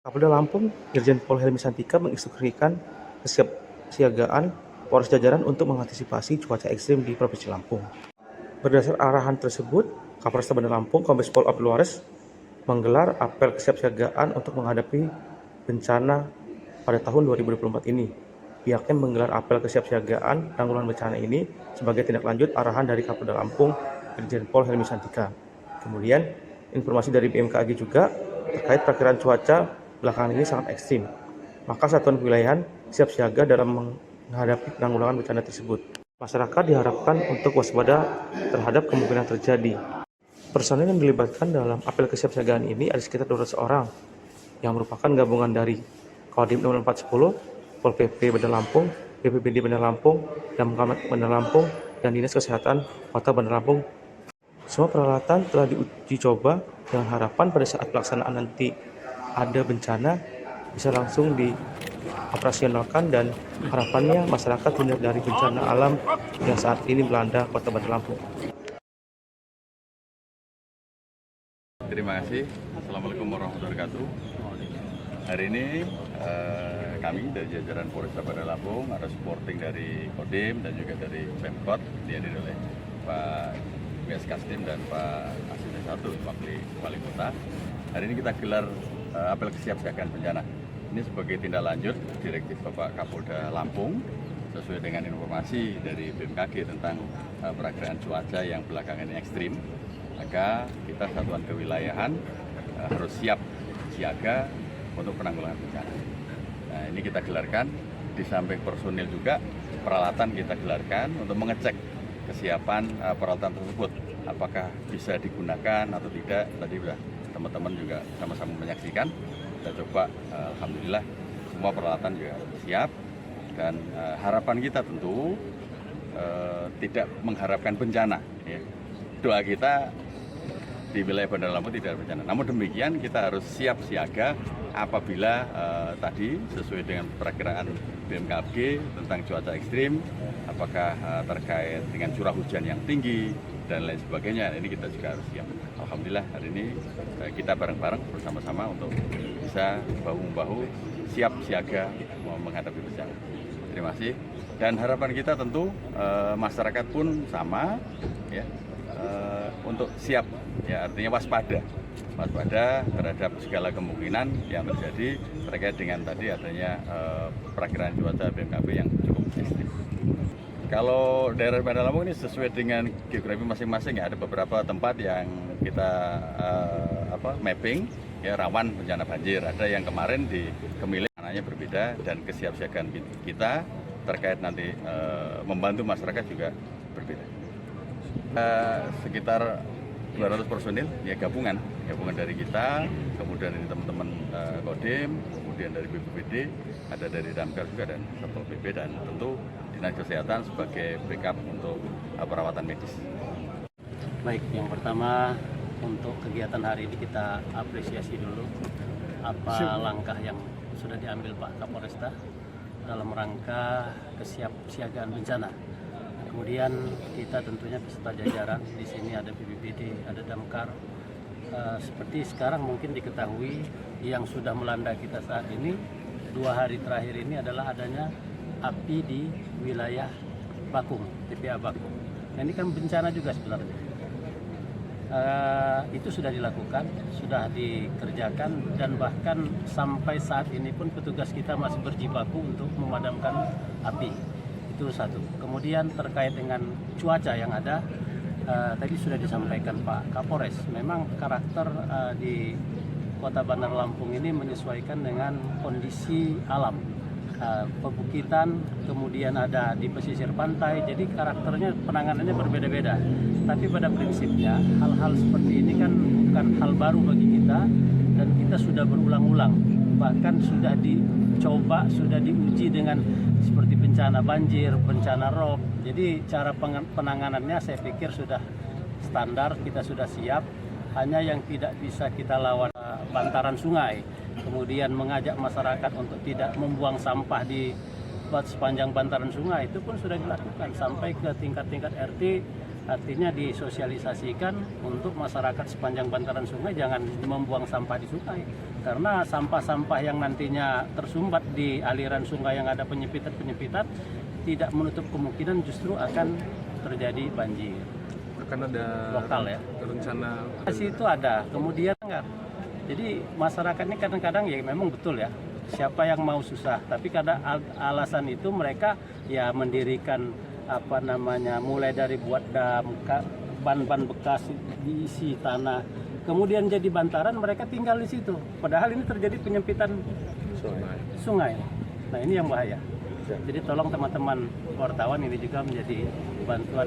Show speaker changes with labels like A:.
A: Kapolda Lampung, Irjen Pol Helmi Santika menginstruksikan kesiapsiagaan Polres jajaran untuk mengantisipasi cuaca ekstrem di Provinsi Lampung. Berdasar arahan tersebut, Kapolresta Bandar Lampung, Kombes Pol Abdul Waris, menggelar apel kesiapsiagaan untuk menghadapi bencana pada tahun 2024 ini. Pihaknya menggelar apel kesiapsiagaan penanggulangan bencana ini sebagai tindak lanjut arahan dari Kapolda Lampung, Irjen Pol Helmi Santika. Kemudian, informasi dari BMKG juga terkait perkiraan cuaca belakangan ini sangat ekstrim. Maka satuan kewilayahan siap siaga dalam menghadapi penanggulangan bencana tersebut. Masyarakat diharapkan untuk waspada terhadap kemungkinan terjadi. Personel yang dilibatkan dalam apel kesiapsiagaan ini ada sekitar 200 orang yang merupakan gabungan dari Kodim 0410, Pol PP Bandar Lampung, BPBD Bandar Lampung, Damkar Bandar Lampung, dan Dinas Kesehatan Kota Bandar Lampung. Semua peralatan telah diuji coba dengan harapan pada saat pelaksanaan nanti ada bencana bisa langsung dioperasionalkan dan harapannya masyarakat terhindar dari bencana alam yang saat ini melanda Kota Bandar Lampung.
B: Terima kasih. Assalamualaikum warahmatullahi wabarakatuh. Hari ini kami dari jajaran Polresta Bandar Lampung ada supporting dari Kodim dan juga dari Pemkot dihadiri oleh Pak WS Kastim dan Pak Asisten 1 Wakil Wali Kota. Hari ini kita gelar apel kesiapsiagaan bencana. Ini sebagai tindak lanjut direktif Bapak Kapolda Lampung sesuai dengan informasi dari BMKG tentang perakiraan cuaca yang belakangan ini ekstrim. Maka kita satuan kewilayahan harus siap siaga untuk penanggulangan bencana. Nah, ini kita gelarkan di samping personil juga peralatan kita gelarkan untuk mengecek kesiapan peralatan tersebut, apakah bisa digunakan atau tidak. Tadi sudah teman-teman juga sama-sama menyaksikan. Kita coba, alhamdulillah semua peralatan juga siap dan harapan kita tentu tidak mengharapkan bencana. Ya. Doa kita di wilayah Bandar Lampung tidak ada bencana. Namun demikian kita harus siap siaga apabila tadi sesuai dengan perakiraan BMKG tentang cuaca ekstrim, apakah terkait dengan curah hujan yang tinggi dan lain sebagainya. Ini kita juga harus siap. Alhamdulillah hari ini kita bareng-bareng bersama-sama untuk bisa bahu-membahu siap siaga menghadapi bencana. Terima kasih. Dan harapan kita tentu masyarakat pun sama, ya. Untuk siap, ya artinya waspada terhadap segala kemungkinan yang terjadi terkait dengan tadi adanya perakiraan cuaca BMKG yang cukup ekstrim. Kalau daerah Bandar Lampung ini sesuai dengan geografi masing-masing, ya ada beberapa tempat yang kita mapping ya rawan bencana banjir. Ada yang kemarin di Kemiling anaknya berbeda dan kesiapsiagaan kita terkait nanti membantu masyarakat juga berbeda. Sekitar 200 personil ya gabungan dari kita, kemudian dari teman-teman Kodim, kemudian dari BPBD, ada dari Damkar juga dan Satpol PP dan tentu Dinas Kesehatan sebagai backup untuk perawatan medis.
C: Baik, yang pertama untuk kegiatan hari ini kita apresiasi dulu apa langkah yang sudah diambil Pak Kapolresta dalam rangka kesiapsiagaan bencana. Kemudian kita tentunya beserta jajaran, di sini ada BPBD, ada Damkar. Seperti sekarang mungkin diketahui yang sudah melanda kita saat ini 2 hari terakhir ini adalah adanya api di wilayah Bakung, TPA Bakung. Nah, ini kan bencana juga sebenarnya. Itu sudah dilakukan, sudah dikerjakan dan bahkan sampai saat ini pun petugas kita masih berjibaku untuk memadamkan api. Itu satu. Kemudian terkait dengan cuaca yang ada, tadi sudah disampaikan Pak Kapolres, memang karakter di Kota Bandar Lampung ini menyesuaikan dengan kondisi alam, pebukitan, kemudian ada di pesisir pantai, jadi karakternya penanganannya berbeda-beda. Tapi pada prinsipnya hal-hal seperti ini kan bukan hal baru bagi kita dan kita sudah berulang-ulang, bahkan sudah dicoba, sudah diuji dengan seperti bencana banjir, bencana rob. Jadi cara penanganannya saya pikir sudah standar, kita sudah siap. Hanya yang tidak bisa kita lawan bantaran sungai, kemudian mengajak masyarakat untuk tidak membuang sampah di sepanjang bantaran sungai, itu pun sudah dilakukan sampai ke tingkat-tingkat RT. artinya disosialisasikan untuk masyarakat sepanjang bantaran sungai jangan membuang sampah di sungai. Karena sampah-sampah yang nantinya tersumbat di aliran sungai yang ada penyempitan-penyempitan tidak menutup kemungkinan justru akan terjadi banjir.
D: Akan ada
C: Lokal ya.
D: rencana
C: Itu ada, kemudian enggak. Jadi masyarakat ini kadang-kadang ya memang betul ya, siapa yang mau susah, tapi kadang alasan itu mereka ya mendirikan mulai dari buat dam, ban-ban bekas diisi tanah, kemudian jadi bantaran mereka tinggal di situ. Padahal ini terjadi penyempitan sungai. Nah ini yang bahaya. Jadi tolong teman-teman wartawan ini juga menjadi bantuan.